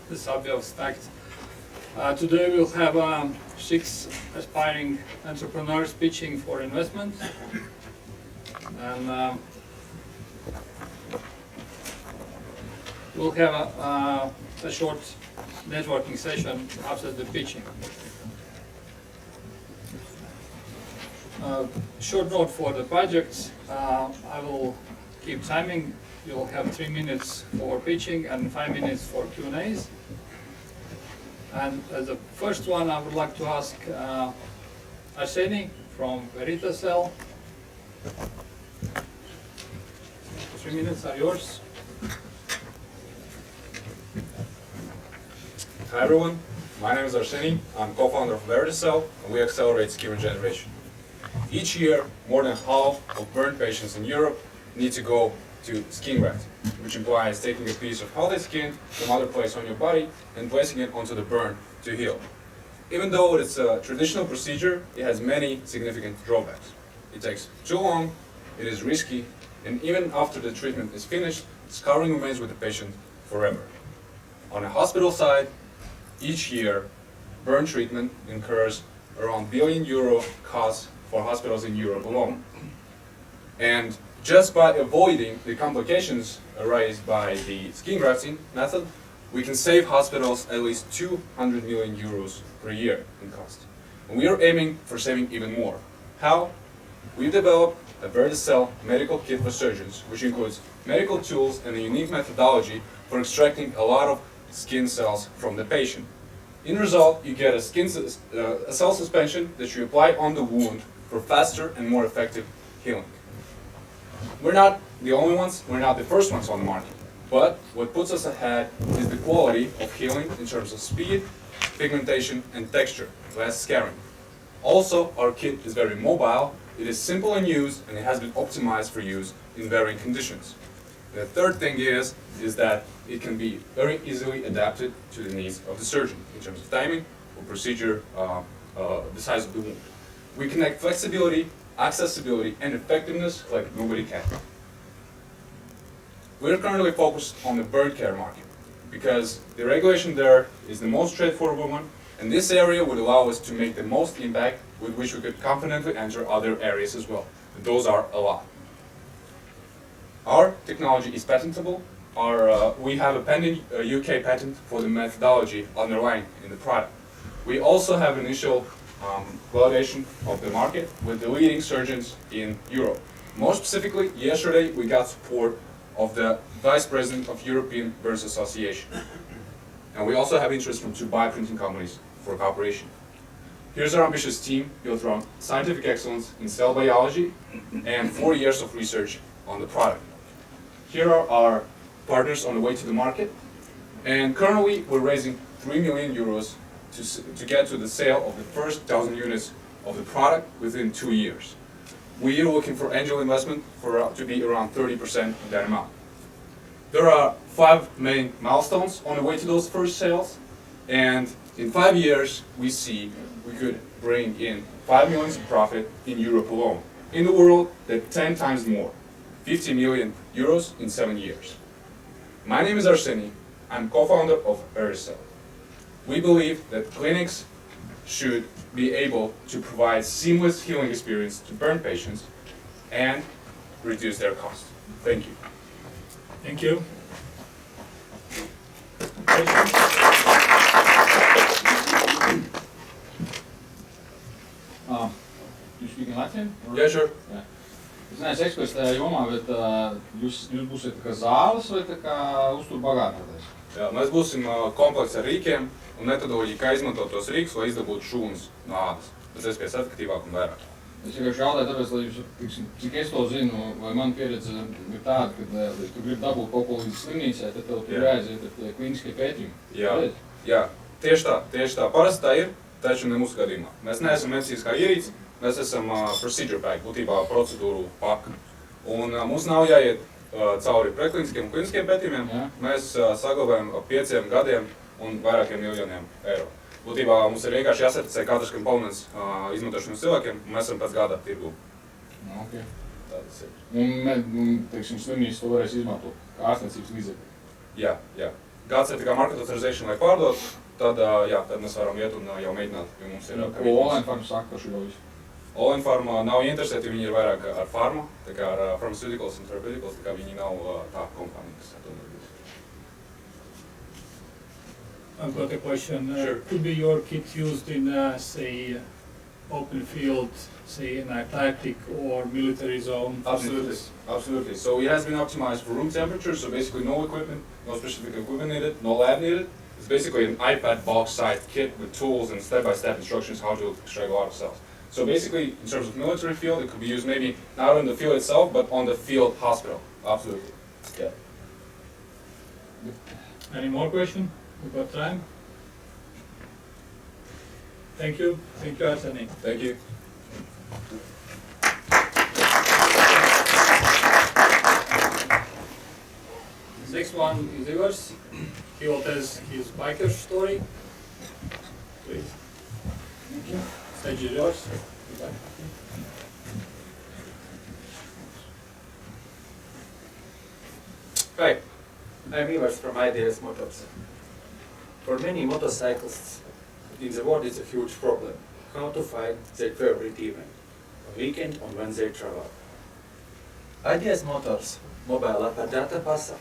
this obvious fact. Today we'll have 6 aspiring entrepreneurs pitching for investment. And we'll have a short networking session after the pitching. Short note for the projects. I will keep timing. You'll have 3 minutes for pitching and 5 minutes for Q&As. And as the first one, I would like to ask Arseny from Verita Cell. 3 minutes are yours. Hi everyone, my name is Arseny. I'm co-founder of Verita Cell, and we accelerate skin regeneration. Each year, more than half of burn patients in Europe need to go to skin grafting, which implies taking a piece of healthy skin from other place on your body and placing it onto the burn to heal. Even though it's a traditional procedure, it has many significant drawbacks. It takes too long, it is risky, and even after the treatment is finished, scarring remains with the patient forever. On a hospital side, each year, burn treatment incurs around €1 billion costs for hospitals in Europe alone. And just by avoiding the complications raised by the skin grafting method, we can save hospitals at least €200 million per year in cost. And we are aiming for saving even more. How? We've developed a Verita Cell medical kit for surgeons, which includes medical tools and a unique methodology for extracting a lot of skin cells from the patient. In result, you get a cell suspension that you apply on the wound for faster and more effective healing. We're not the only ones, we're not the first ones on the market, but what puts us ahead is the quality of healing in terms of speed, pigmentation, and texture, less scarring. Also, our kit is very mobile, it is simple in use, and it has been optimized for use in varying conditions. The third thing is that it can be very easily adapted to the needs of the surgeon in terms of timing or procedure, the size of the wound. We connect flexibility, accessibility, and effectiveness like nobody can. We're currently focused on the burn care market because the regulation there is the most straightforward one, and this area would allow us to make the most impact with which we could confidently enter other areas as well. And those are a lot. Our technology is patentable. We have a pending UK patent for the methodology underlying in the product. We also have initial validation of the market with the leading surgeons in Europe. More specifically, yesterday we got support of the Vice President of European Burns Association. And we also have interest from 2 bioprinting companies for cooperation. Here's our ambitious team built around scientific excellence in cell biology and 4 years of research on the product. Here are our partners on the way to the market, and currently we're raising €3 million to get to the sale of the first 1,000 units of the product within 2 years. We are looking for angel investment to be around 30% of that amount. There are 5 main milestones on the way to those first sales, and in 5 years we see we could bring in €5 million in profit in Europe alone. In the world, that's 10 times more, €50 million in 7 years. My name is Arseny. I'm co-founder of Verita Cell. We believe that clinics should be able to provide seamless healing experience to burn patients and reduce their costs. Thank you. Thank you. You speak in Latvian? Yeah, sure. Yeah. Es neesmu eksperts tajā jomā, bet jūs būsiet kā zāles vai tā kā uzturbagātinātājs? Jā, mēs būsim komplekts ar rīkiem un metodoloģija, kā izmantot tos rīkus, lai izdabūtu šūnas no ādas. Pēc iespējas efektīvāk un vairāk. Es vienkārši jautāju tāpēc, lai jūs, cik es to zinu, vai man pieredze ir tāda, ka tu gribi dabūt kaut ko līdz slimnīcai, tad tev tur jāaiziet ar kliniskie pētījumi. Jā, tieši tā. Parasti tā ir, taču ne mūsu gadījumā. Mēs neesam medicīniskā ierīce, mēs esam procedure pack, būtībā procedūru paka. Un mums nav jāiet cauri prekliniskiem un kliniskiem pētījumiem. Mēs saglabājam ap 5 gadiem un vairākiem miljoniem eiro. Būtībā mums ir vienkārši jāserticē katrs komponents izmantošanas cilvēkiem, un mēs esam pēc gada tirgū. Okay. Tā tas ir. Un, teiksim, slimnīcas to varēs izmantot kā ārstniecības līdzekļi? Jā. GATS market authorization, lai pārdot, tad, jā, tad mēs varam iet un jau mēģināt, jo mums ir... Ko online farma saka par šo visu? Online farma nav interesēti, viņi ir vairāk ar farma, tā kā ar pharmaceuticals un therapeuticals, tā kā viņi nav tā kompānija, kas ar to darbojas. I've got a question. Sure. Could be your kit used in, say, open field, say in Antarctic or military zone? Absolutely, absolutely. So it has been optimized for room temperature, so basically no equipment, no specific equipment needed, no lab needed. It's basically an iPad box-sized kit with tools and step-by-step instructions how to extract a lot of cells. So basically, in terms of military field, it could be used maybe not on the field itself, but on the field hospital. Absolutely. Yeah. Any more questions? We've got time. Thank you. Thank you, Arseniy. Thank you. Next one is yours. He will tell his biker story. Please. Thank you. Stage is yours. Hi, I'm Ivars from IDS Motors. For many motorcyclists in the world, it's a huge problem how to find their favorite event, a weekend on when they travel. IDS Motors mobile app and data passa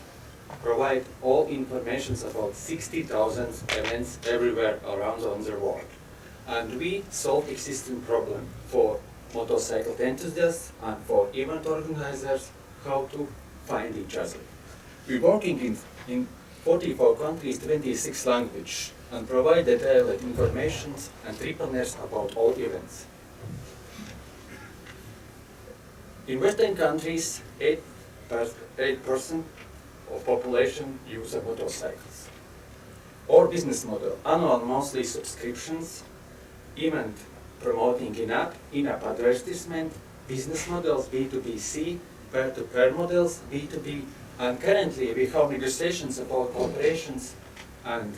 provide all information about 60,000 events everywhere around on the world. And we solve existing problem for motorcycle enthusiasts and for event organizers how to find each other. We're working in 44 countries, 26 languages, and provide detailed information and triple-ness about all events. In Western countries, 8% of population use motorcycles. Our business model, annual monthly subscriptions, event promoting in-app advertisement, business models B2B2C, peer-to-peer models B2B, and currently we have negotiations about cooperations and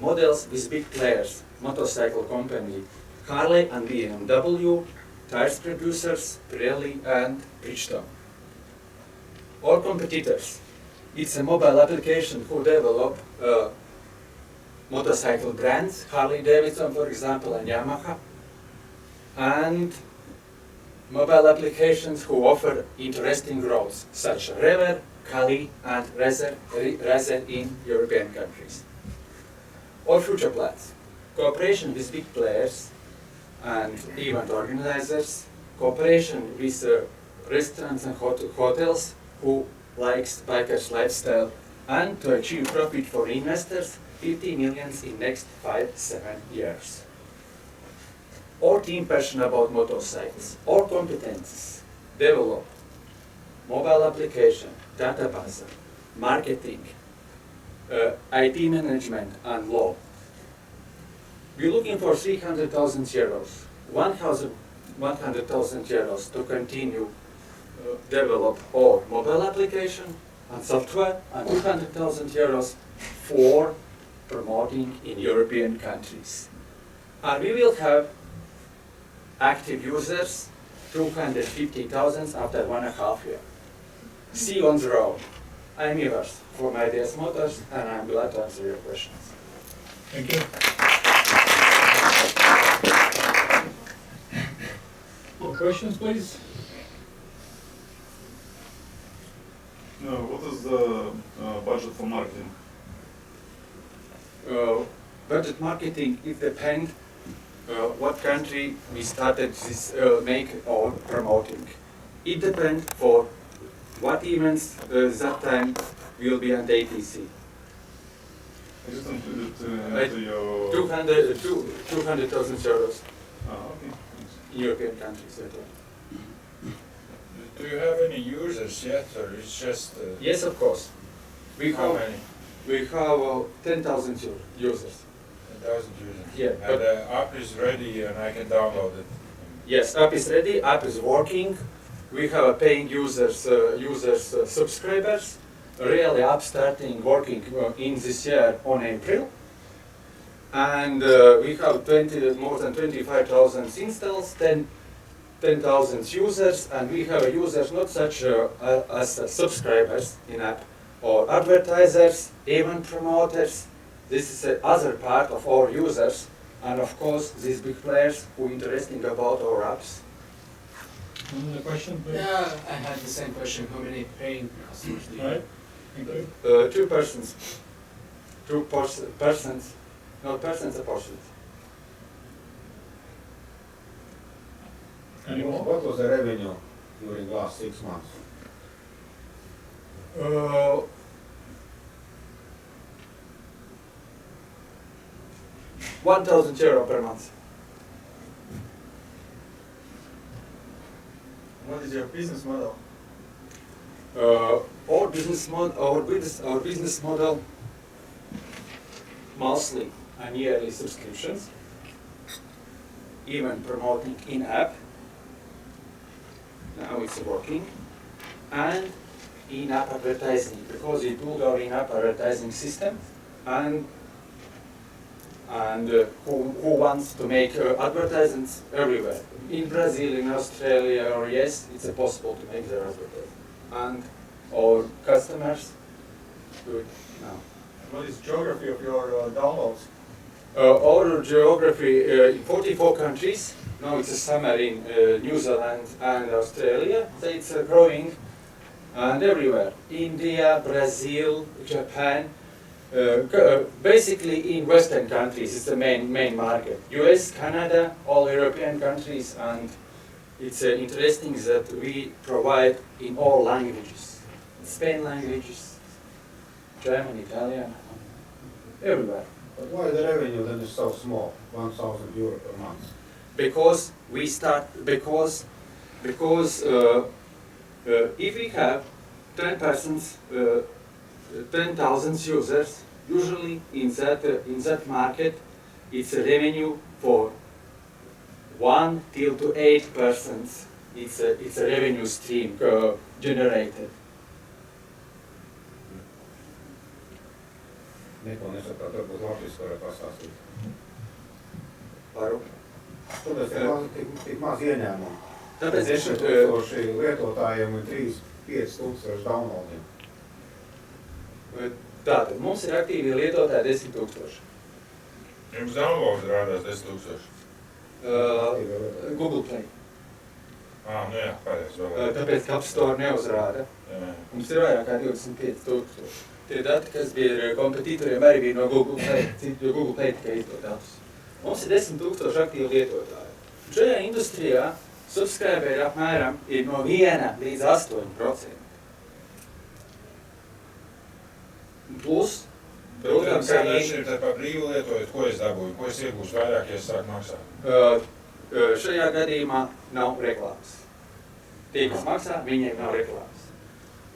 models with big players, motorcycle company, Harley and BMW, tires producers, Pirelli and Bridgestone. Our competitors, it's a mobile application who develop motorcycle brands, Harley Davidson for example and Yamaha, and mobile applications who offer interesting roads such as Rever, Kali and Razer in European countries. Our future plans, cooperation with big players and event organizers, cooperation with restaurants and hotels who likes bikers lifestyle, and to achieve profit for investors, 50 million in next 5-7 years. Our team passionate about motorcycles, our competences, develop mobile application, database, marketing, IT management and law. We're looking for 300,000 euros, 100,000 euros to continue develop our mobile application and software, and 200,000 euros for promoting in European countries. And we will have active users, 250,000 after 1.5 years. See you on the road. I'm Ivars from IDS Motors, and I'm glad to answer your questions. Thank you. More questions, please? What is the budget for marketing? Budget marketing, it depends what country we started this make or promoting. It depends for what events that time will be on the ATC. Is it included into your... 200,000 euros Okay. Thanks. in European countries. Do you have any users yet, or it's just... Yes, of course. how many? We have 10,000 users. 10,000 users. Yeah, And but the app is ready and I can download it. yes, app is ready, app is working. We have a paying users, subscribers. Really app starting working in this year on April. And we have more than 25,000 installs, 10,000 users, and we have users not such as subscribers in app, or advertisers, event promoters. This is the other part of our users, and of course these big players who are interested about our apps. Another question, please? Yeah, I had the same question. How many paying customers do you All have? right, thank you. 2 persons. 2 persons. No, persons are persons. Any more? What was the revenue during last 6 months? 1,000 euro per month. What is your business model? Our business model, monthly and yearly subscriptions, even promoting in-app. Now it's working, and in-app advertising, because we build our in-app advertising system, and who wants to make advertisements everywhere. In Brazil, in Australia, or yes, it's possible to make their advertising. And our customers do it now. What is geography of your downloads? Our geography in 44 countries. Now it's a summer in New Zealand and Australia, so it's growing and everywhere. India, Brazil, Japan. Basically in Western countries, it's the main market. US, Canada, all European countries, and it's interesting that we provide in all languages. Spain languages, German, Italian, everywhere. But why the revenue then is so small, 1,000 euro per month? Because we start, because if we have 10 persons, 10,000 users, usually in that market, it's a revenue for 1 till to 8 persons. It's a revenue stream generated. Neko nesaprāt, varbūt Latvijas varētu pastāstīt. Varu. Kāpēc tik maz ieņēmumu? Tāpēc 10,000 lietotājiem un 3-5,000 downloadiem. Tātad mums ir aktīvi lietotāji 10,000. Jums download rādās 10,000. Google Play. Nu jā, pareizi vēl. Tāpēc, ka App Store neuzrāda. Jā. Mums ir vairāk kā 25,000. Tie dati, kas bija kompetitoriem, arī bija no Google Play, jo Google Play tikai izdod datus. Mums ir 10,000 aktīvi lietotāji. Šajā industrijā subscriberi apmēram ir no 1 līdz 8%. Plus, protams, Kādā šeit par brīvu lietojot, ko es dabūju, ko es iegūšu vairāk, ja es sāku maksāt? Šajā gadījumā nav reklāmas. Tie, kas maksā, viņiem nav reklāmas.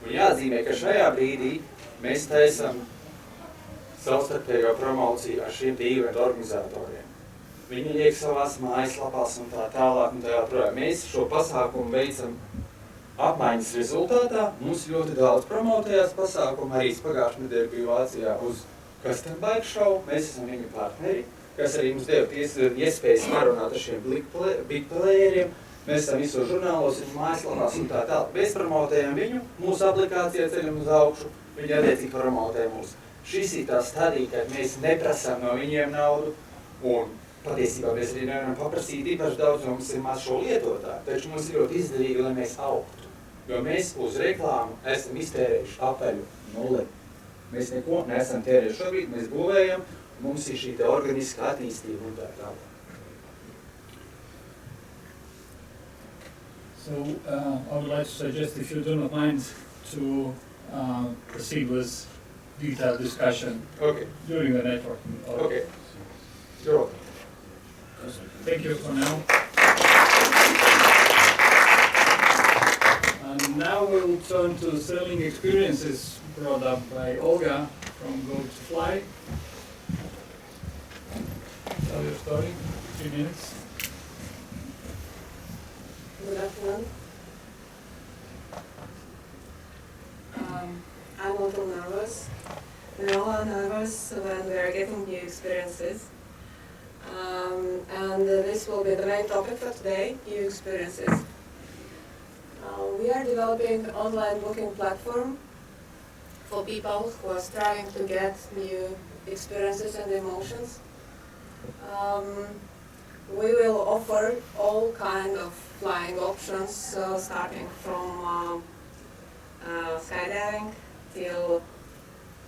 Un jāatzīmē, ka šajā brīdī mēs taisam savstarpējo promociju ar šiem eventu organizatoriem. Viņi liek savās mājaslapās un tā tālāk un tā joprojām. Mēs šo pasākumu veicam apmaiņas rezultātā. Mums ļoti daudz promotējās pasākumu, arī pagājušajā nedēļā bija Vācijā uz custom bike show. Mēs esam viņu partneri, kas arī mums deva iespējas parunāt ar šiem big playeriem. Mēs esam visos žurnālos, viņu mājaslapās un tā tālāk. Mēs promotējam viņu, mūsu aplikācijā ceļam uz augšu, viņi attiecīgi promotē mūs. Šis ir tā stadija, kad mēs neprasām no viņiem naudu, un patiesībā mēs arī nevaram paprasīt īpaši daudz, jo mums ir maz šo lietotāju, taču mums ir ļoti izdevīgi, lai mēs augtu. Jo mēs uz reklāmu esam iztērējuši apaļu 0. Mēs neko neesam tērējuši šobrīd, mēs būvējam, mums ir šī te organiska attīstība un tā tālāk. So I would like to suggest, if you do not mind, to proceed with detailed discussion during the networking. Okay. You're welcome. Thank you for now. And now we'll turn to selling experiences brought up by Olga from Go to Fly. Tell your story, 3 minutes. Good afternoon. I'm a little nervous. We all are nervous when we are getting new experiences. And this will be the main topic for today, new experiences. We are developing an online booking platform for people who are striving to get new experiences and emotions. We will offer all kind of flying options, starting from skydiving till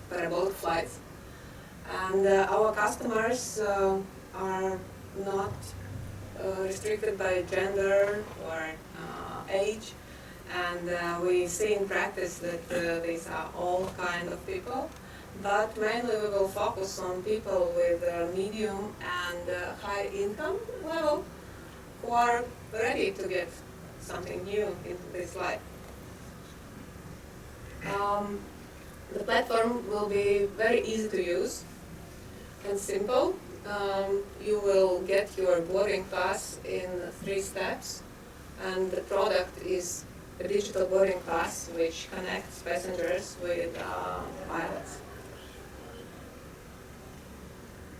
parabolic flights. And our customers are not restricted by gender or age, and we see in practice that these are all kind of people. But mainly we will focus on people with medium and high income level who are ready to get something new into this life. The platform will be very easy to use and simple. You will get your boarding pass in 3 steps, and the product is a digital boarding pass which connects passengers with pilots.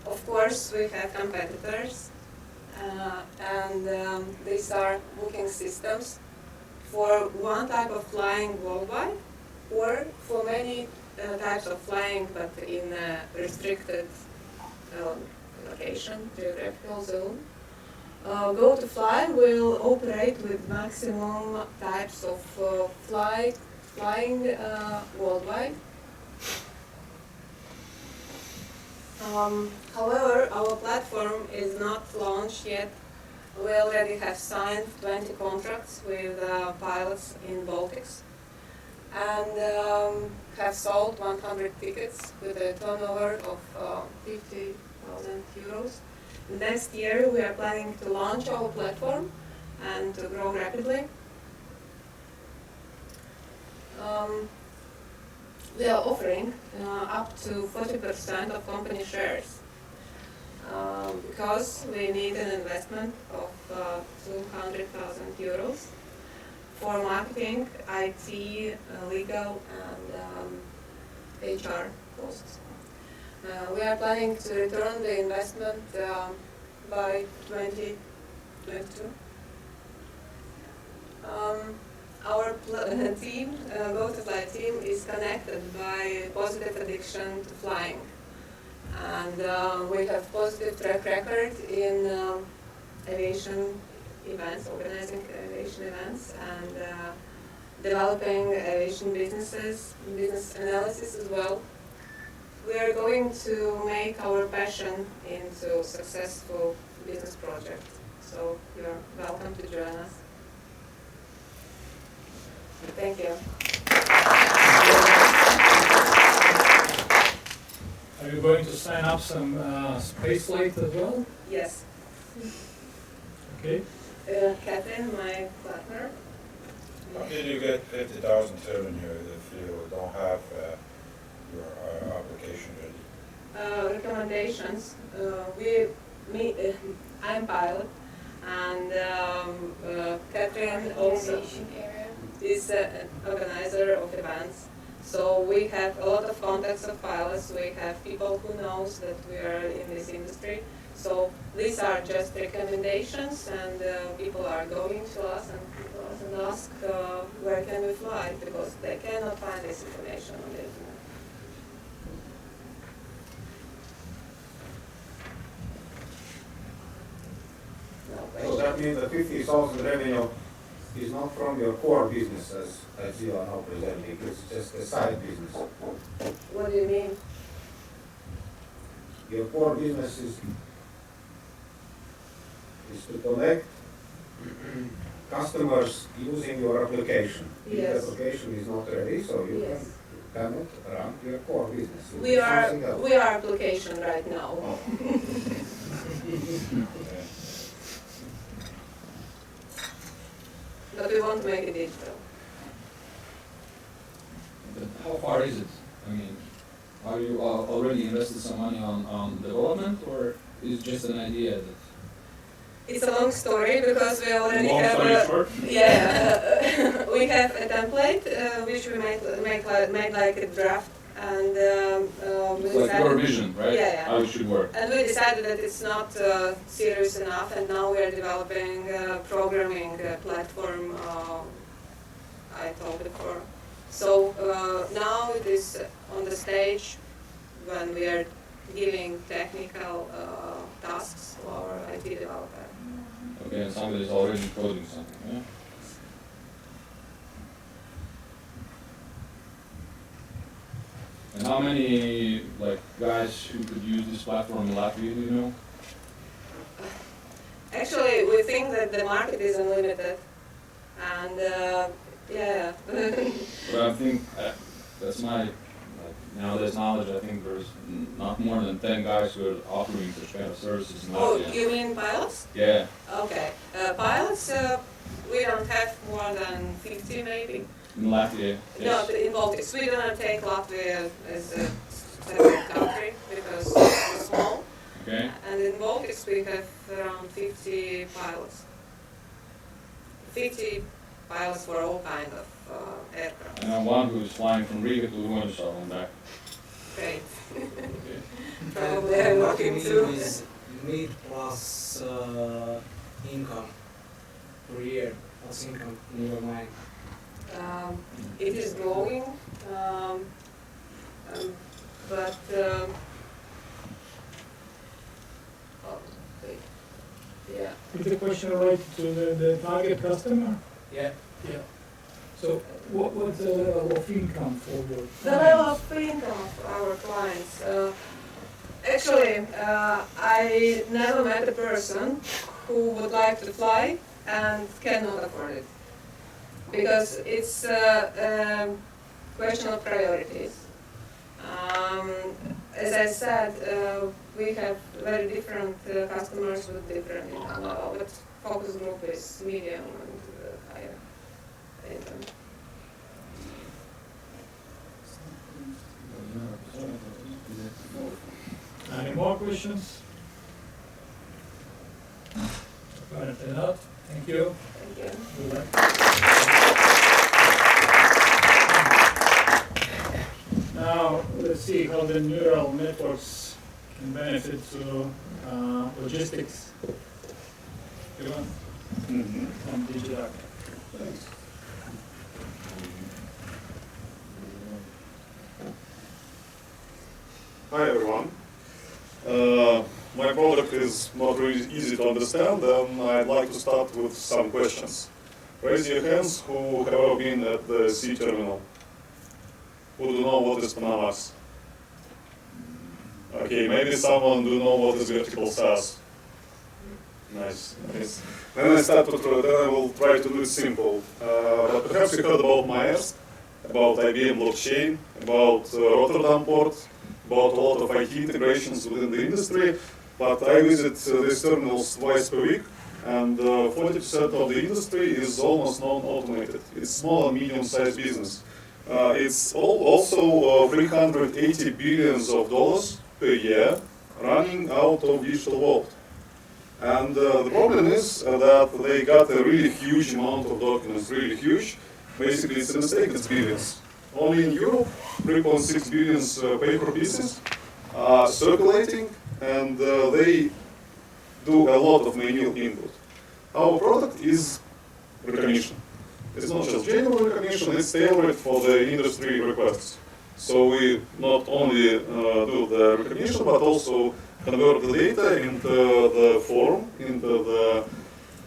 Of course, we have competitors, and these are booking systems for one type of flying worldwide, or for many types of flying but in a restricted location, geographical zone. Go2Fly will operate with maximum types of flying worldwide. However, our platform is not launched yet. We already have signed 20 contracts with pilots in Baltics, and have sold 100 tickets with a turnover of 50,000 euros. Next year we are planning to launch our platform and to grow rapidly. We are offering up to 40% of company shares because we need an investment of 200,000 euros for marketing, IT, legal, and HR costs. We are planning to return the investment by 2022. Our team, Go2Fly team, is connected by positive addiction to flying, and we have positive track record in aviation events, organizing aviation events, and developing aviation businesses, business analysis as well. We are going to make our passion into successful business project. So you are welcome to join us. Thank you. Are you going to sign up some space flight as well? Yes. Okay. Catherine, my partner. How did you get 50,000 revenue if you don't have your application ready? Recommendations. I'm pilot, and Catherine also is an organizer of events. So we have a lot of contacts of pilots. We have people who knows that we are in this industry. So these are just recommendations, and people are going to us and ask where can we fly, because they cannot find this information on the internet. So that means the 50,000 revenue is not from your core business as you are now presenting, it's just a side business. What do you mean? Your core business is to collect customers using your application. Yes. If the application is not ready, so you Yes. cannot run your core business. You We do are something else. we are application right now. But we want to make it digital. But how far is it? I mean, are you already invested some money on development, or is it just an idea that? It's a long story because we already Long have story short? we have a template which we made like a draft, and we It's like decided, your vision, right? Yeah. How it should work. And we decided that it's not serious enough, and now we are developing a programming platform I told before. So now it is on the stage when we are giving technical tasks to our IT developer. Okay, and somebody's already coding something, yeah? And how many guys who could use this platform in Latvia, do you know? Actually, we think that the market is unlimited, and yeah. But I think that's my nowadays knowledge. I think there's not more than 10 guys who are offering such kind of services in Oh, Latvia. you mean pilots? Yeah. Okay. Pilots, we don't have more than 50 maybe. In Latvia. No, Yes. in Baltics. We don't take Latvia as a separate country because it's small. Okay. And in Baltics we have around 50 pilots. 50 pilots for all kind of aircraft. And one who's flying from Riga to Ruonisau and back. Great. Okay. Probably I'm working too. Is mid plus income per year? What's income in your mind? It is growing, but oh, wait. Yeah. Is the question related to the target customer? Yeah. Yeah. So what's the level of income for your The level of income of our clients. Actually, I never met a person who would like to fly and cannot afford it. Because it's a question of priorities. As I said, we have very different customers with different income level, but focus group is medium and higher income. Any more questions? Apparently not. Thank you. Thank you. Good luck. Now, let's see how the neural networks can benefit to logistics. Ivan from DigiDock. Thanks. Hi everyone. My product is not really easy to understand, and I'd like to start with some questions. Raise your hands who have ever been at the sea terminal. Who do know what is Panamax? Okay, maybe someone do know what is vertical SAS. Nice, nice. Then I will try to do it simple. But perhaps you heard about Maersk, about IBM blockchain, about Rotterdam port, about a lot of IT integrations within the industry. But I visit these terminals twice per week, and 40% of the industry is almost non-automated. It's small and medium-sized business. It's also 380 billions of dollars per year running out of digital world. And the problem is that they got a really huge amount of documents, really huge. Basically, it's a mistake, it's billions. Only in Europe, 3.6 billion paper pieces are circulating, and they do a lot of manual input. Our product is recognition. It's not just general recognition, it's tailored for the industry requests. So we not only do the recognition, but also convert the data into the form, into the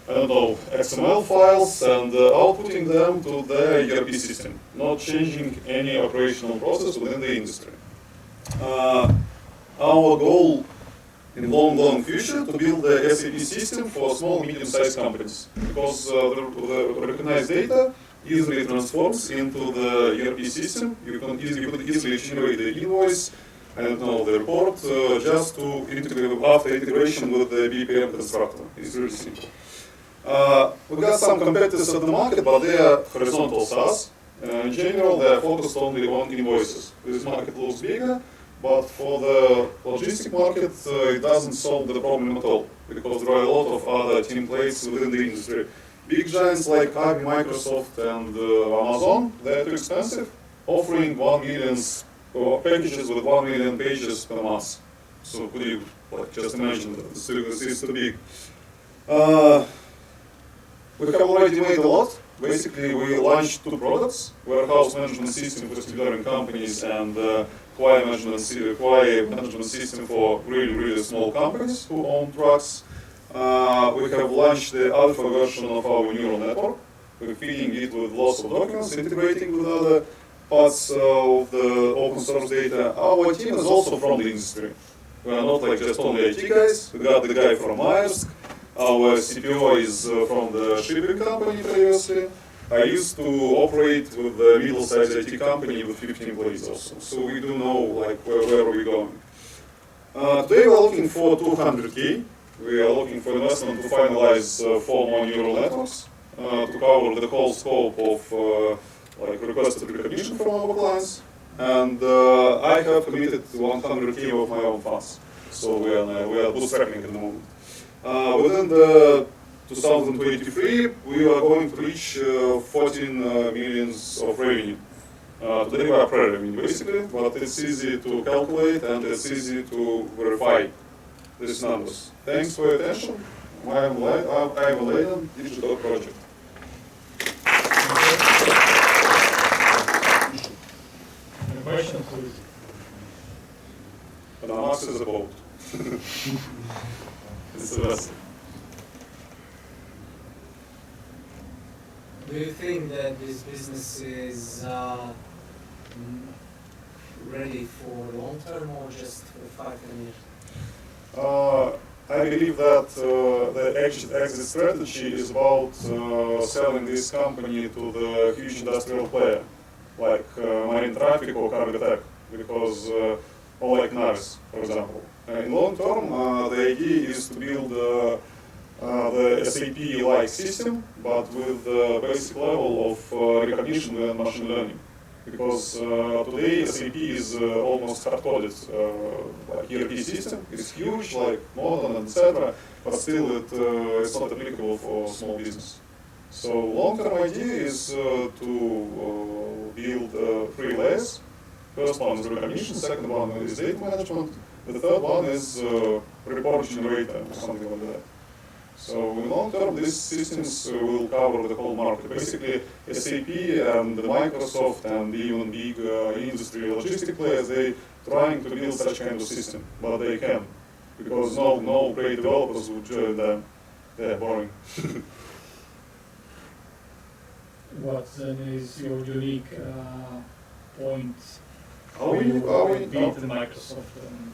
XML files, and outputting them to the ERP system, not changing any operational process within the industry. Our goal in long future to build the SAP system for small and medium-sized companies, because the recognized data easily transforms into the ERP system. You could easily generate the invoice, the report, just to integrate after integration with the BPM constructor. It's really simple. We got some competitors at the market, but they are horizontal SaaS. In general, they are focused only on invoices. This market looks bigger, but for the logistic market, it doesn't solve the problem at all, because there are a lot of other templates within the industry. Big giants like IBM, Microsoft, and Amazon, they are too expensive, offering 1 million packages with 1 million pages per month. So could you just imagine that this is too big. We have already made a lot. Basically, we launched 2 products: warehouse management system for stevedoring companies and QA management system for really small companies who own trucks. We have launched the alpha version of our neural network. We're feeding it with lots of documents, integrating with other parts of the open source data. Our team is also from the industry. We are not like just only IT guys. We got the guy from Maersk. Our CPO is from the shipping company previously. I used to operate with the middle-sized IT company with 15 employees also. So we do know like where we're going. Today we're looking for 200K. We are looking for investment to finalize 4 more neural networks to cover the whole scope of like requested recognition from our clients. And I have committed 100K of my own funds. So we are bootstrapping at the moment. Within the 2023, we are going to reach 14 millions of revenue. Today we are pre-revenue basically, but it's easy to calculate and it's easy to verify these numbers. Thanks for your attention. I am LatBan, DigiDock project. Any questions, please? And Max is a boat. It's the best. Do you think that this business is ready for long term or just for 5-10 years? I believe that the exit strategy is about selling this company to the huge industrial player, like marine traffic or cargo tech, because, or like Navis, for example. In long term, the idea is to build the SAP-like system, but with the basic level of recognition and machine learning. Because today SAP is almost hard-coded, like ERP system. It's huge, like modern, etc. But still, it's not applicable for small business. So long-term idea is to build 3 layers. First one is recognition. Second one is data management. The third one is report generator or something like that. So in long term, these systems will cover the whole market. Basically, SAP and Microsoft and even big industry logistic players, they trying to build such kind of system, but they can't because no great developers would join them. They're boring. What then is your unique point? Are we beating Microsoft?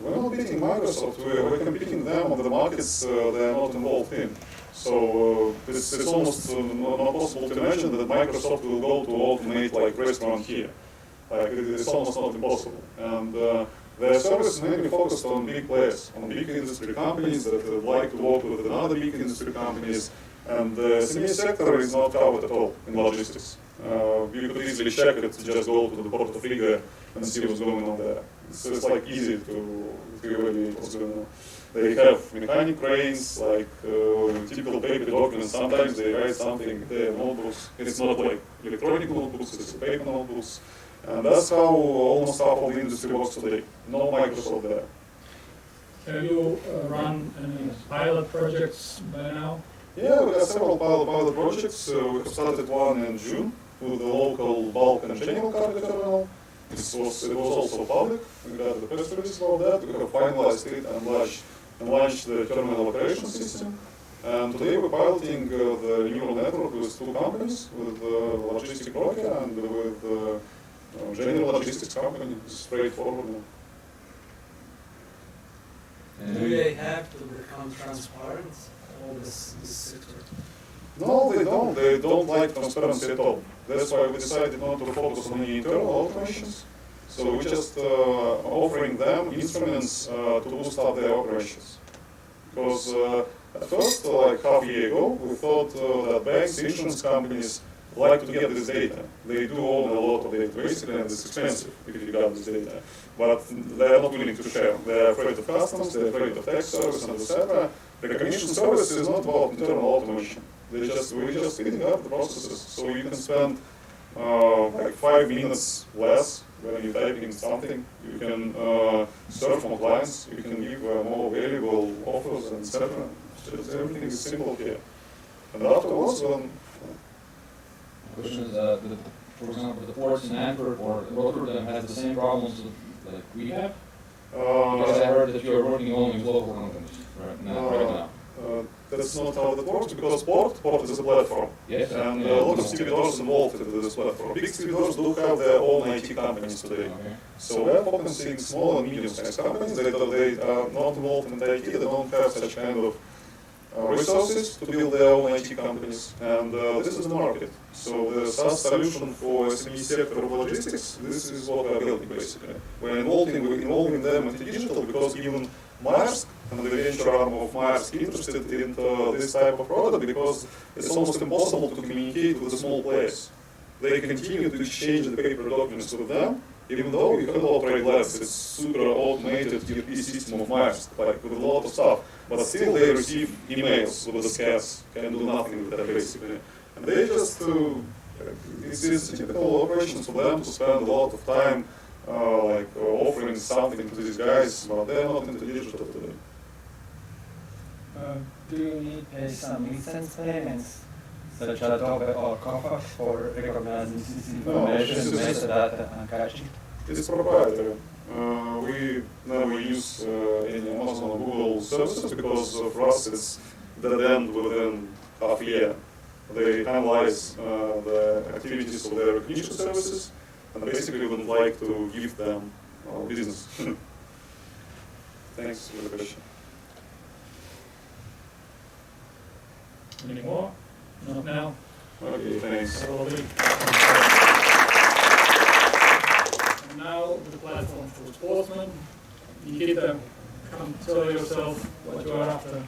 We're not beating Microsoft. We're competing them on the markets they're not involved in. So it's almost not possible to imagine that Microsoft will go to automate like restaurant here. Like it's almost not impossible. And their service is mainly focused on big players, on big industry companies that like to work with another big industry companies. And the SME sector is not covered at all in logistics. You could easily check it, just go to the port of Riga and see what's going on there. It's like easy to evaluate what's going on. They have mechanic cranes, like typical paper documents. Sometimes they write something in their notebooks. It's not like electronic notebooks, it's paper notebooks. And that's how almost half of the industry works today. No Microsoft there. Have you run any pilot projects by now? Yeah, we have several pilot projects. We have started one in June with the local bulk and general cargo terminal. It was also public. We got the press release about that. We have finalized it and launched the terminal operation system. And today we're piloting the neural network with 2 companies, with logistic broker and with general logistics company. It's straightforward now. Do they have to become transparent, all this sector? No, they don't. They don't like transparency at all. That's why we decided not to focus on any internal automations. So we're just offering them instruments to boost up their operations. Because at first, like half a year ago, we thought that banks, insurance companies like to get this data. They do own a lot of data, basically, and it's expensive if you got this data. But they're not willing to share. They're afraid of customs, they're afraid of tax service, and etc. Recognition service is not about internal automation. We're just speeding up the processes, so you can spend like 5 minutes less when you're typing something. You can serve more clients, you can give more valuable offers, and etc. Everything is simple here. And afterwards, when The question is, for example, the ports in Antwerp or Rotterdam has the same problems that we have? Because I heard that you are working only with local companies right now. That's not how it works, because port is a platform. Yes. And a lot of stevedores involved in this platform. Big stevedores do have their own IT companies today. Okay. So we are focusing small and medium-sized companies that they are not involved in IT, they don't have such kind of resources to build their own IT companies, and this is the market. So the SaaS solution for SME sector of logistics, this is what we are building basically. We're involving them into digital because even Maersk and the venture arm of Maersk interested in this type of product because it's almost impossible to communicate with the small players. They continue to exchange the paper documents with them, even though you can operate less. It's super automated ERP system of Maersk, like with a lot of stuff. But still they receive emails with the scans, can do nothing with that basically. And they just, it's typical operations for them to spend a lot of time offering something to these guys, but they're not into digital today. Do you need some license payments, such as Adobe or Kofa, for recognizing this information, metadata, and caching? It's proprietary. We never use any Amazon or Google services because for us it's dead end within half a year. They analyze the activities of their recognition services and basically would like to give them business. Thanks for the question. Any more? Not now. Okay, thanks. And now the platform for sportsmen. Nikita, come tell yourself what you are after.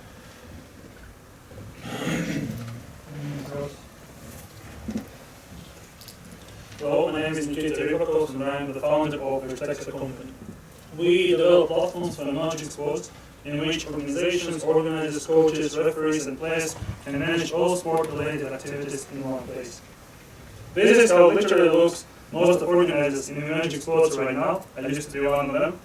Hello, my name is Nikita Rybakov and I am the founder of Vertexo company. We develop platforms for emerging sports in which organizations, organizers, coaches, referees and players can manage all sport-related activities in one place. This is how it literally looks most of organizers in emerging sports right now. I used to be one of them.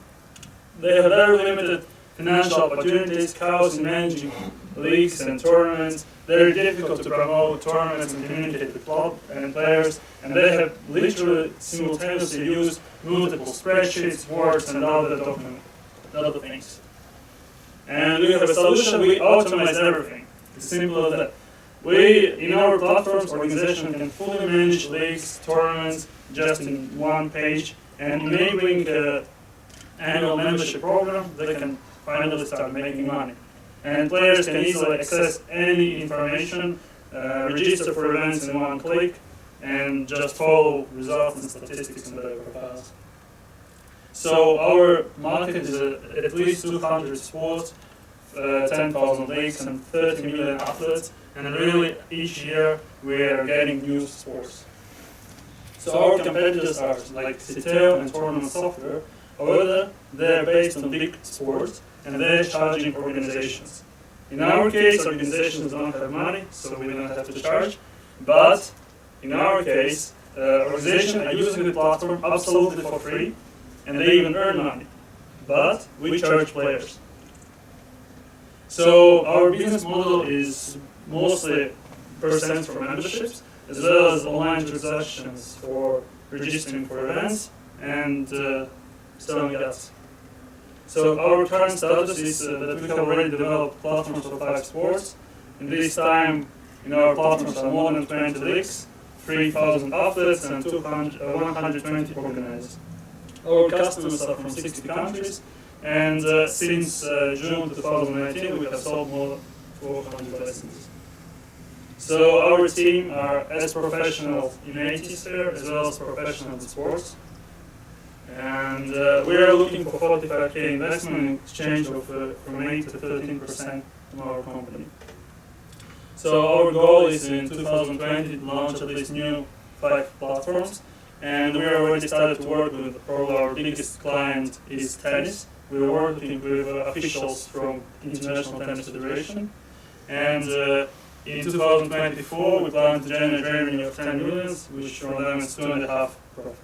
They have very limited financial opportunities, chaos in managing leagues and tournaments, very difficult to promote tournaments and communicate with club and players, and they have literally simultaneously used multiple spreadsheets, words, and other things. And we have a solution, we automate everything. It's simple as that. We, in our platforms, organization can fully manage leagues, tournaments, just in one page, and enabling the annual membership program, they can finally start making money. And players can easily access any information, register for events in one click, and just follow results and statistics in their profiles. So our market is at least 200 sports, 10,000 leagues, and 30 million athletes, and really each year we are getting new sports. So our competitors are like Citeo and Tournament Software. However, they're based on big sports, and they're charging organizations. In our case, organizations don't have money, so we don't have to charge. But in our case, organizations are using the platform absolutely for free, and they even earn money. But we charge players. So our business model is mostly percent for memberships, as well as online transactions for registering for events and selling ads. So our current status is that we have already developed platforms for 5 sports. In this time, in our platforms are more than 20 leagues, 3,000 athletes, and 120 organizers. Our customers are from 60 countries, and since June 2019, we have sold more than 400 licenses. So our team are as professional in IT sphere as well as professional in sports. And we are looking for 45k investment in exchange of from 8 to 13% from our company. So our goal is in 2020 to launch at least new 5 platforms, and we already started to work with probably our biggest client is tennis. We are working with officials from International Tennis Federation, and in 2024 we plan to generate revenue of 10 million, which from them is 2.5 profit.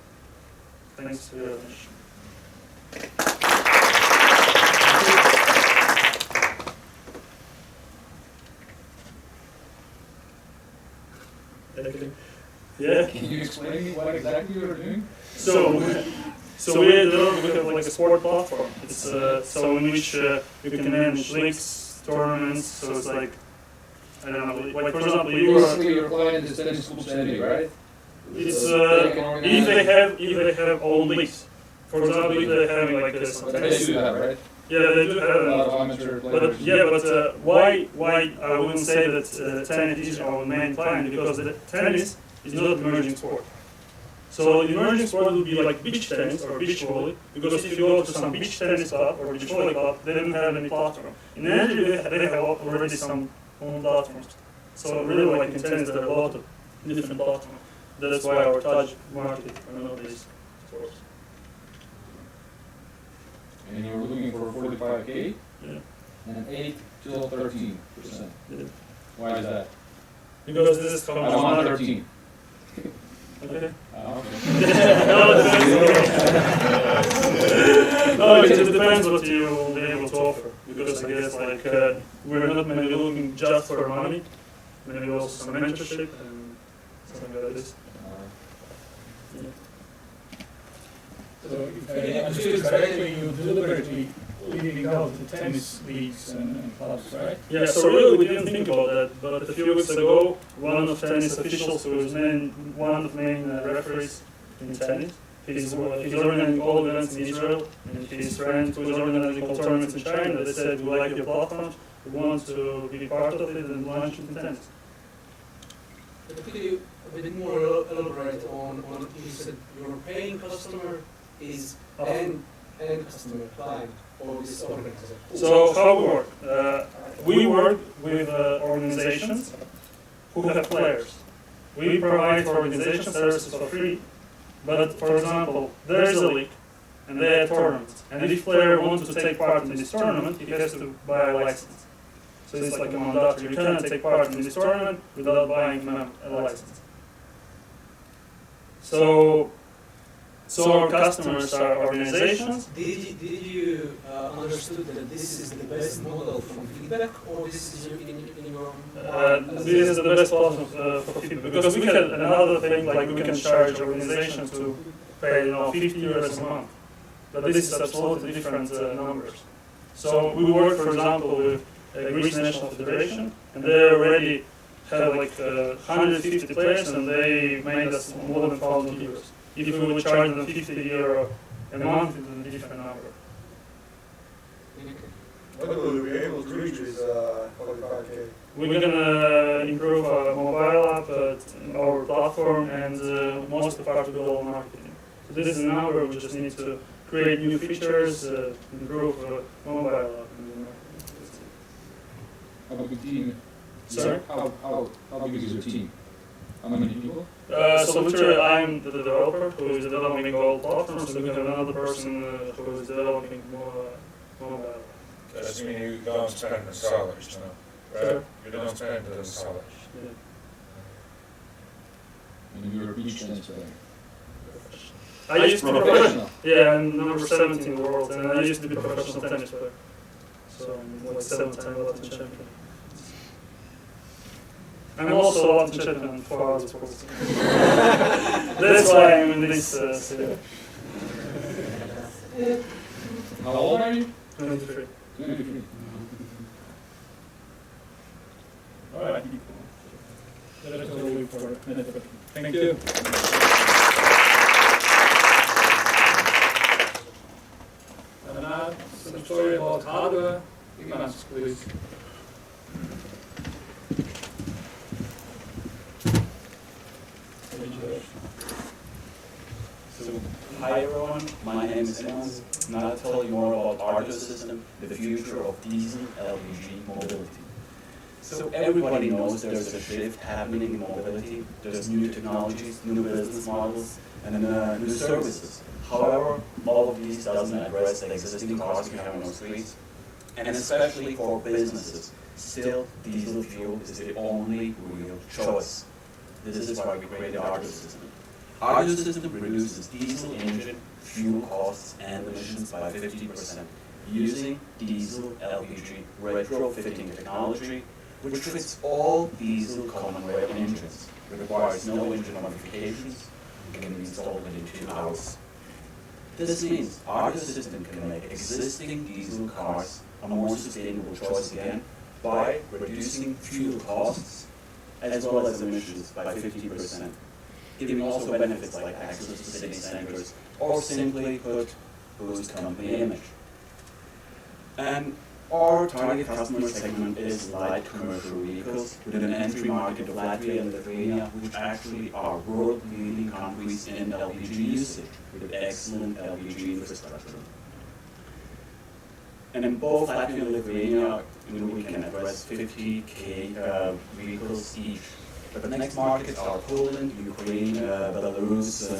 Thanks for your attention. exactly. Yeah. Can you explain me what exactly you're doing? So we have like a sport platform. It's so in which you can manage leagues, tournaments. So it's like, I don't know, like for example, Basically, your client is tennis club standing, right? It's if they have all leagues. For example, if they're having like this. They do have, right? Yeah, they do have. A lot of amateur players. But why I wouldn't say that tennis is our main client, because the tennis is not an emerging sport. So the emerging sport would be like beach tennis or beach volley, because if you go to some beach tennis club or beach volley club, they don't have any platform. In energy, they have already some own platforms. So really, like in tennis, there are a lot of different platforms. That's why our target market are not these sports. And you're looking for 45K? Yeah. And 8 till 13%. Yeah. Why is that? Because this is I want 13. Okay. Okay. No, it depends what you will be able to offer. Because I guess like we're not maybe looking just for money, maybe also some mentorship and something like this. Yeah. So if I understood correctly, you deliberately leaving out the tennis leagues and clubs, right? Yeah, so really we didn't think about that, but a few weeks ago, one of tennis officials, who is one of the main referees in tennis, he's organizing all events in Israel, and his friend who is organizing all tournaments in China, they said, we like your platform, we want to be part of it and launch it in tennis. Could you a bit more elaborate on you said your paying customer is end customer, client, or this organization? So how we work? We work with organizations who have players. We provide for organization services for free, but for example, there is a league and they have tournaments, and if player wants to take part in this tournament, he has to buy a license. So it's like a mandatory. You cannot take part in this tournament without buying a license. So our customers are organizations. Did you understood that this is the best model from feedback, or this is in your this is the best platform for feedback, because we had another thing, like we can charge organizations to pay 50 euros a month, but this is absolutely different numbers. So we work, for example, with Greece National Federation, and they already have like 150 players, and they made us more than 1,000 euros. If we would charge them 50 euro a month, it's a different number. What will we be able to reach with 45K? We're gonna improve our mobile app, our platform, and most of our global marketing. So this is a number. We just need to create new features, improve mobile app. How big team? Sorry? How big is your team? How many people? So literally, I'm the developer who is developing all platforms, and we have another person who is developing mobile. Does mean you don't spend on salaries, no? Right? Sure. You don't spend on salaries. Yeah. And you're a beach tennis player. I used to be professional. Yeah, I'm number 17 in the world, and I used to be a professional tennis player. So I'm like 7-time Latin champion. I'm also a Latin champion for other sports. That's why I'm in this city. How old are you? 23. 23. All right. That's all we for networking. Thank you. And now some story about hardware. Imanas, please. So, hi everyone, my name is Iman, and I'll tell you more about Artusystem, the future of diesel LPG mobility. So everybody knows there's a shift happening in mobility, there's new technologies, new business models, and new services. However, all of these doesn't address the existing cars we have on our streets, and especially for businesses, still diesel fuel is the only real choice. This is why we created Artusystem. Artusystem reduces diesel engine fuel costs and emissions by 50% using diesel LPG retrofitting technology which fits all diesel common rail engines. It requires no engine modifications and can be installed within 2 hours. This means Artusystem can make existing diesel cars a more sustainable choice again by reducing fuel costs as well as emissions by 50%, giving also benefits like access to city centers or simply put, boost company image. And our target customer segment is light commercial vehicles with an entry market of Latvia and Lithuania, which actually are world-leading countries in LPG usage with excellent LPG infrastructure. And in both Latvia and Lithuania, we can address 50K vehicles each. But the next markets are Poland, Ukraine, Belarus,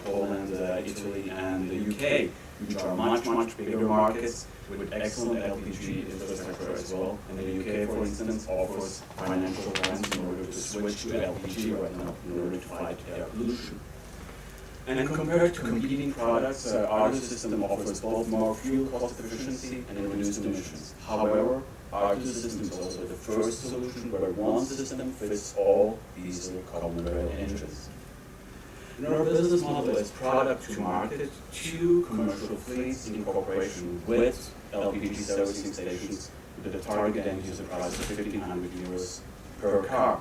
Poland, Italy, and the UK, which are much bigger markets with excellent LPG infrastructure as well. And the UK, for instance, offers financial grants in order to switch to LPG right now in order to fight air pollution. And compared to competing products, Artusystem offers both more fuel cost efficiency and reduced emissions. However, Artusystem is also the first solution where one system fits all diesel common rail engines. And our business model is product to market to commercial fleets in cooperation with LPG servicing stations with a target end user price of €1,500 per car.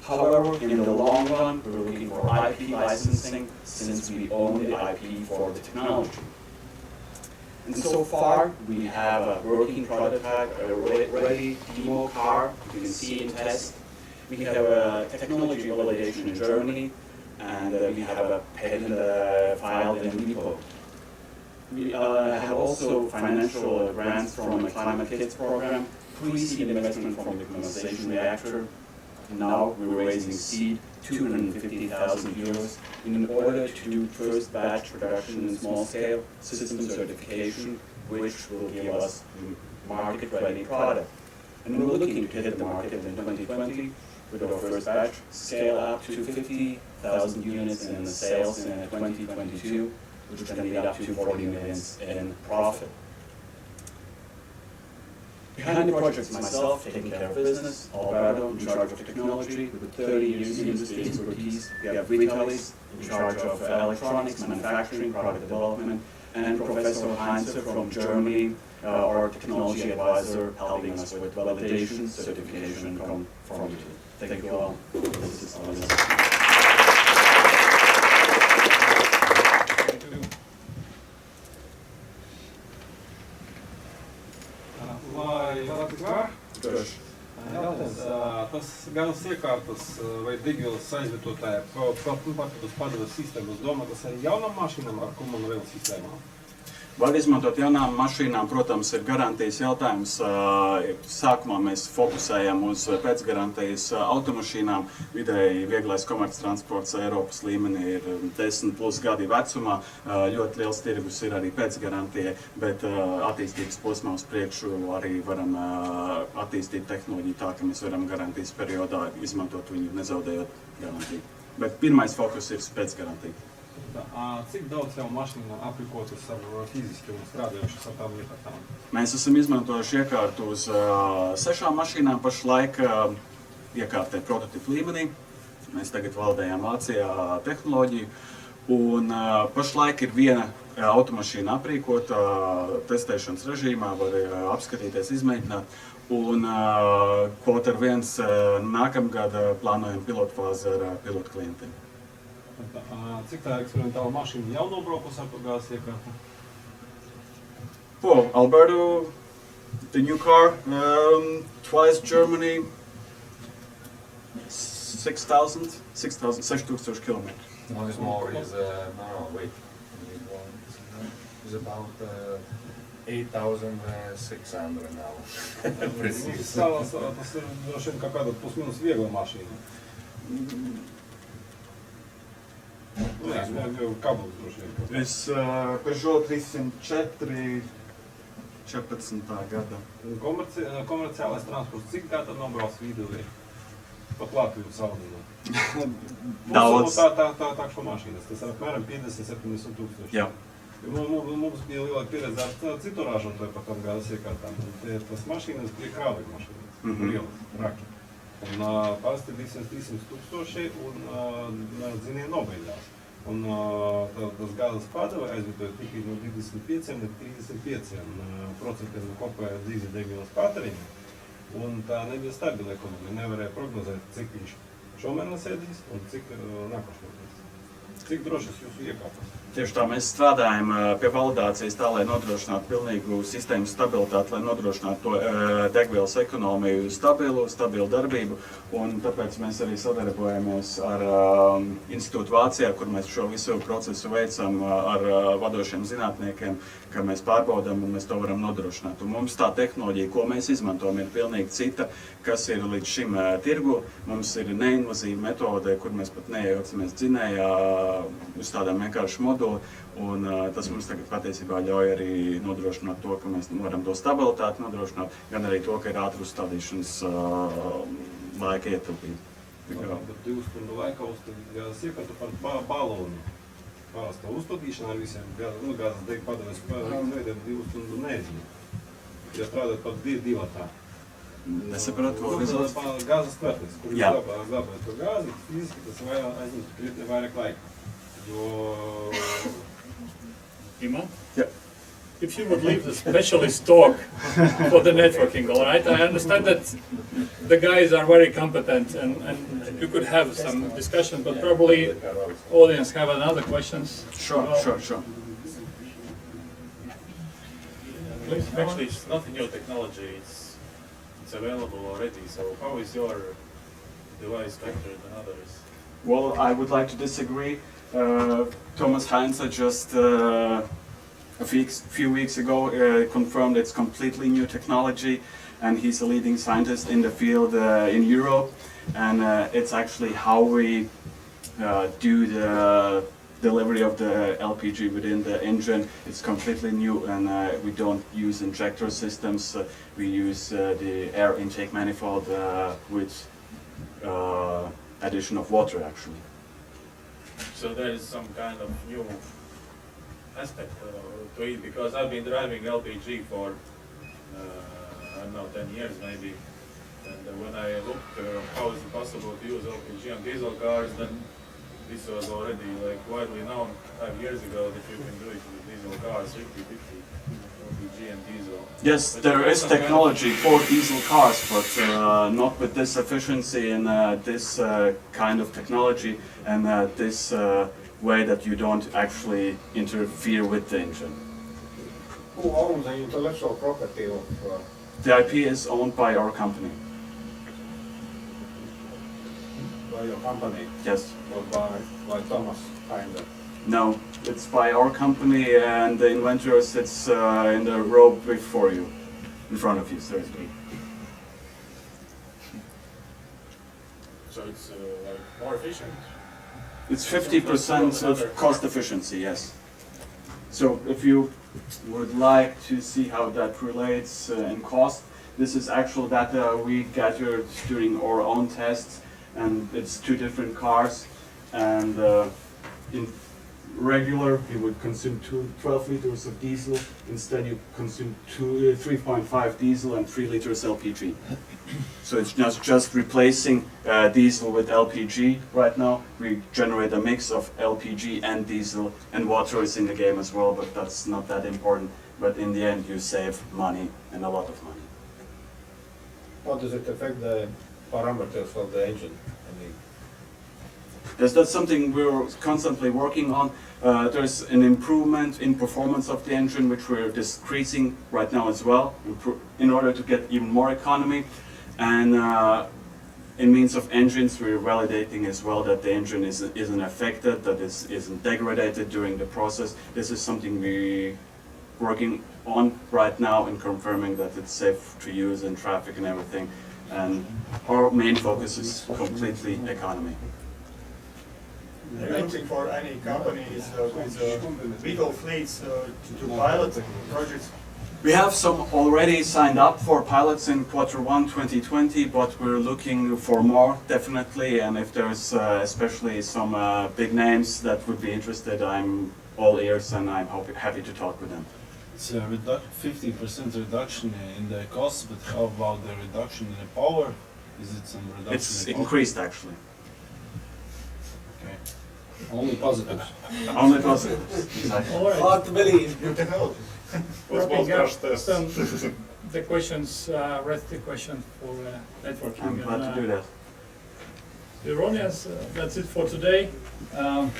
However, in the long run, we're looking for IP licensing since we own the IP for the technology. And so far, we have a working prototype, a ready demo car you can see in test. We have a technology validation in Germany, and we have a patent filed in repo. We have also financial grants from the Climate Kits program, pre-seed investment from the condensation reactor. Now we're raising seed, €250,000 in order to do first batch production in small scale, system certification, which will give us market-ready product. And we're looking to hit the market in 2020 with our first batch, scale up to 50,000 units in the sales in 2022, which can lead up to 40 million in profit. Behind the project, myself, taking care of business, Alberto, in charge of technology, with 30 years in industry expertise. We have Vitalis, in charge of electronics, manufacturing, product development, and Professor Heinze from Germany, our technology advisor, helping us with validation, certification, and conformity. Thank you all. This is all. Lai varētu klāt? Jautājums, tas gan iekārtas vai digvielas aizvietotāja papildus padevas sistēmas, domā, tas arī jaunām mašīnām ar common rail sistēmām? Var izmantot jaunām mašīnām, protams, ir garantijas jautājums. Sākumā mēs fokusējam uz pēcgarantijas automašīnām. Vidēji vieglais komerctransports Eiropas līmenī ir 10+ gadi vecumā. Ļoti liels tirgus ir arī pēcgarantijai, bet attīstības posmā uz priekšu arī varam attīstīt tehnoloģiju tā, ka mēs varam garantijas periodā izmantot viņu, nezaudējot garantiju. Bet pirmais fokus ir pēcgarantija. Cik daudz jau mašīnu aplikotas ar fiziski un strādājušas ar tām iekārtām? Mēs esam izmantojuši iekārtu uz 6 mašīnām pašlaik iekārtē prototipu līmenī. Mēs tagad valdējām Vācijā tehnoloģiju. Un pašlaik ir viena automašīna aprīkota testēšanas režīmā, var apskatīties, izmēģināt. Un Q1 nākamgad plānojam pilotfāzi ar pilotu klientiem. Cik tā eksperimentāla mašīna jau nobraukus ar to gāzes iekārtu? Well, Alberto, the new car, twice Germany, 6,000 kilometers. One is more, is, wait. Is about 8,600 now. Tas ir droši vien kā kāda pusminus viegla mašīna. Kabels droši vien. Es Peugeot 304 14. gada. Komerciālais transports, cik tā tad nobrauc viduvī? Pat Latviju saudīnā. Daudz. Tākšu mašīnas, tas ir apmēram 50-70 tūkstoši. Jā. Mums bija lielāka pieredze ar citu ražotāju par tām gāzes iekārtām. Tas mašīnas bija krāvekļu mašīnas. lielas, raki. Un parasti 200-300 tūkstoši un dzinēji nobeidzās. Un tas gāzes padeve aizvietoja tikai no 25 līdz 35% no kopējā dīzeļdegvielas patēriņa. Un tā nebija stabila ekonomija, nevarēja prognozēt, cik viņš šomēnes ēdīs un cik nākošmēnes. Cik drošas jūsu iekāpes? Tieši tā, mēs strādājam pie validācijas tā, lai nodrošinātu pilnīgu sistēmas stabilitāti, lai nodrošinātu to degvielas ekonomiju stabilu darbību, un tāpēc mēs arī sadarbojamies ar institūtu Vācijā, kur mēs šo visu procesu veicam ar vadošiem zinātniekiem, ka mēs pārbaudām un mēs to varam nodrošināt. Un mums tā tehnoloģija, ko mēs izmantojam, ir pilnīgi cita, kas ir līdz šim tirgu. Mums ir neinvazīva metode, kur mēs pat neiejaucamies dzinējā uz tādām vienkārši moduli, un tas mums tagad patiesībā ļauj arī nodrošināt to, ka mēs varam to stabilitāti nodrošināt, gan arī to, ka ir ātru uzstādīšanas laika ietaupīt. Bet 2 stundu laikā uzstādīt gāzes iekārtu par balonu. Pārasta uzstādīšana ar visiem gāzes deg padeves veidiem 2 stundu neizņem. Ja strādāt pat divatā. Nesapratu, ko rezultāts? Gāzes tvertnes, kur jūs glabājat to gāzi, fiziski tas aizņemt krietni vairāk laika. Iman? Yeah. If you would leave the specialist talk for the networking, all right? I understand that the guys are very competent and you could have some discussion, but probably audience have another questions. Sure. Actually, it's not a new technology. It's available already. So how is your device better than others? Well, I would like to disagree. Thomas Heinze just a few weeks ago confirmed it's completely new technology, and he's a leading scientist in the field in Europe, and it's actually how we do the delivery of the LPG within the engine. It's completely new, and we don't use injector systems. We use the air intake manifold with addition of water, actually. So there is some kind of new aspect to it, because I've been driving LPG for, I don't know, 10 years maybe, and when I looked how is it possible to use LPG on diesel cars, then this was already like widely known 5 years ago that you can do it with diesel cars, 50-50, LPG and diesel. Yes, but there is technology for diesel cars, but not with this efficiency and this kind of technology and this way that you don't actually interfere with the engine. Who owns the intellectual property of... The IP is owned by our company. By your company? Yes. Or by Thomas Heinze? No, it's by our company, and the inventor sits in the row before you, in front of you, so to speak. So it's like more efficient? It's 50% of cost efficiency, yes. So if you would like to see how that relates in cost, this is actual data we gathered during our own tests, and it's 2 different cars, and in regular you would consume 12 liters of diesel. Instead you consume 3.5 diesel and 3 liters LPG. So it's just replacing diesel with LPG right now. We generate a mix of LPG and diesel, and water is in the game as well, but that's not that important. But in the end you save money, and a lot of money. How does it affect the parameters of the engine? Yes, that's something we're constantly working on. There's an improvement in performance of the engine, which we're decreasing right now as well, in order to get even more economy. And in means of engines, we're validating as well that the engine isn't affected, that it isn't degraded during the process. This is something we're working on right now and confirming that it's safe to use in traffic and everything. And our main focus is completely economy. Looking for any companies with vehicle fleets to pilot projects? We have some already signed up for pilots in Q1 2020, but we're looking for more, definitely. And if there's especially some big names that would be interested, I'm all ears and I'm happy to talk with them. It's a 50% reduction in the cost, but how about the reduction in the power? Is it some reduction? It's in increased actually. Okay. Only positives. Only positives. Exactly. All right. Hard to believe. New technology. Wrapping up some the questions, rest the question for networking. I'm glad to do that. Dear audience, that's it for today. Thank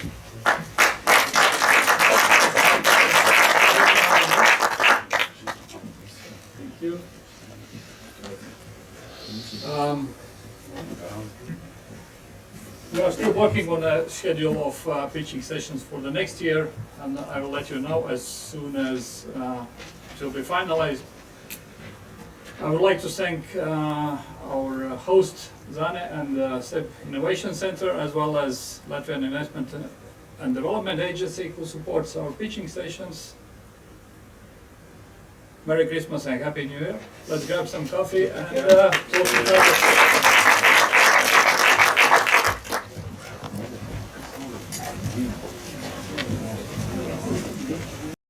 you. We are still working on a schedule of pitching sessions for the next year, and I will let you know as soon as it will be finalized. I would like to thank our host, Zane, and SEP Innovation Center, as well as Latvian Investment and Development Agency, who supports our pitching sessions. Merry Christmas and Happy New Year. Let's grab some coffee and talk to each other.